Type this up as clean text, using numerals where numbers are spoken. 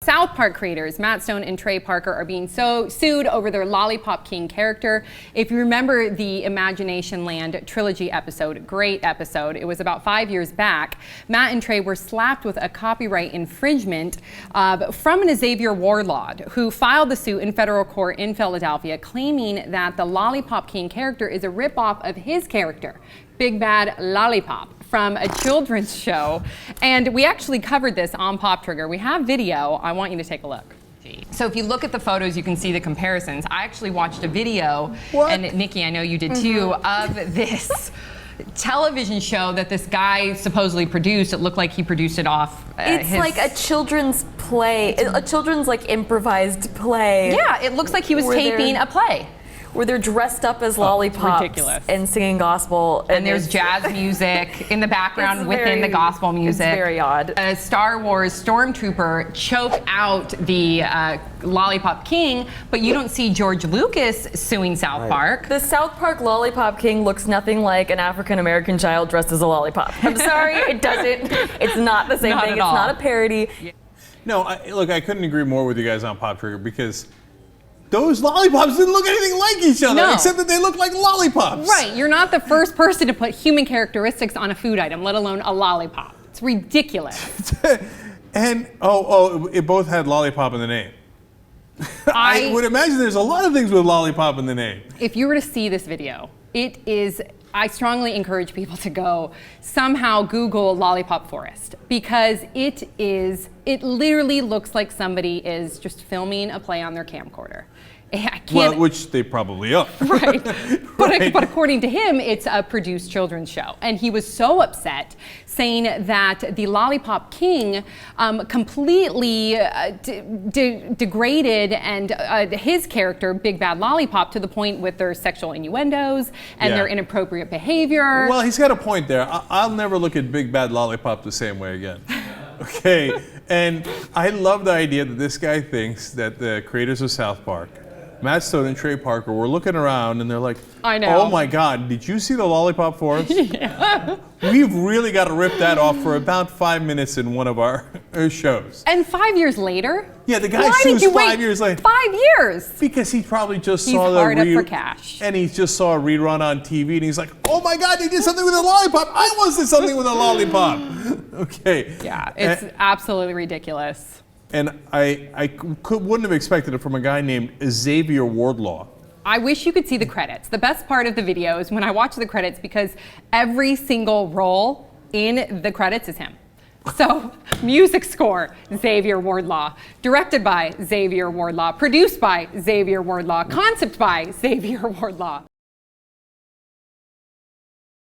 South Park creators Matt Stone and Trey Parker are being sued over their Lollipop King character. If you remember the Imaginationland trilogy episode, great episode, it was about 5 years back, Matt and Trey were slapped with a copyright infringement from an Xavier Warlord who filed the suit in federal court in Philadelphia, claiming that the Lollipop King character is a ripoff of his character, Big Bad Lollipop, from a children's show. And we actually covered this on Pop Trigger. We have video. I want you to take a look. So if you look at the photos, you can see the comparisons. I actually watched a video, and Nikki, I know you did too, of this television show that this guy supposedly produced. It looked like he produced it off it's like a children's play, a children's like improvised play. Yeah, it looks like he was taping a play. Where they're dressed up as lollipops and singing gospel. And there's jazz music in the background within the gospel music. It's very odd. A Star Wars stormtrooper choked out the Lollipop King, but you don't see George Lucas suing South Park. The South Park Lollipop King looks nothing like an African-American child dressed as a lollipop. I'm sorry, it doesn't. It's not the same thing. It's not a parody. No, look, I couldn't agree more with you guys on Pop Trigger because those lollipops didn't look anything like each other, except that they look like lollipops. Right, you're not the first person to put human characteristics on a food item, let alone a lollipop. It's ridiculous. And, it both had lollipop in the name. I would imagine there's a lot of things with lollipop in the name. If you were to see this video, it is, I strongly encourage people to go somehow Google Lollipop Forest, because it literally looks like somebody is just filming a play on their camcorder. Well, which they probably are. Right. But according to him, it's a produced children's show. And he was so upset, saying that the Lollipop King completely degraded and his character, Big Bad Lollipop, to the point with their sexual innuendos and their inappropriate behavior. Well, he's got a point there. I'll never look at Big Bad Lollipop the same way again. Okay, and I love the idea that this guy thinks that the creators of South Park, Matt Stone and Trey Parker, were looking around and they're like, I know. Oh my God, did you see the Lollipop Forest? Yeah. We've really got to rip that off for about 5 minutes in one of our shows. And 5 years later? Yeah, the guy sues 5 years later. 5 years? Because he probably just saw the hard up for cash. And he just saw a rerun on TV and he's like, oh my God, they did something with a lollipop. I once did something with a lollipop. Okay. Yeah, it's absolutely ridiculous. And I wouldn't have expected it from a guy named Xavier Warlord. I wish you could see the credits. The best part of the video is when I watch the credits, because every single role in the credits is him. So, music score, Xavier Warlord. Directed by Xavier Warlord. Produced by Xavier Warlord. Concept by Xavier Warlord.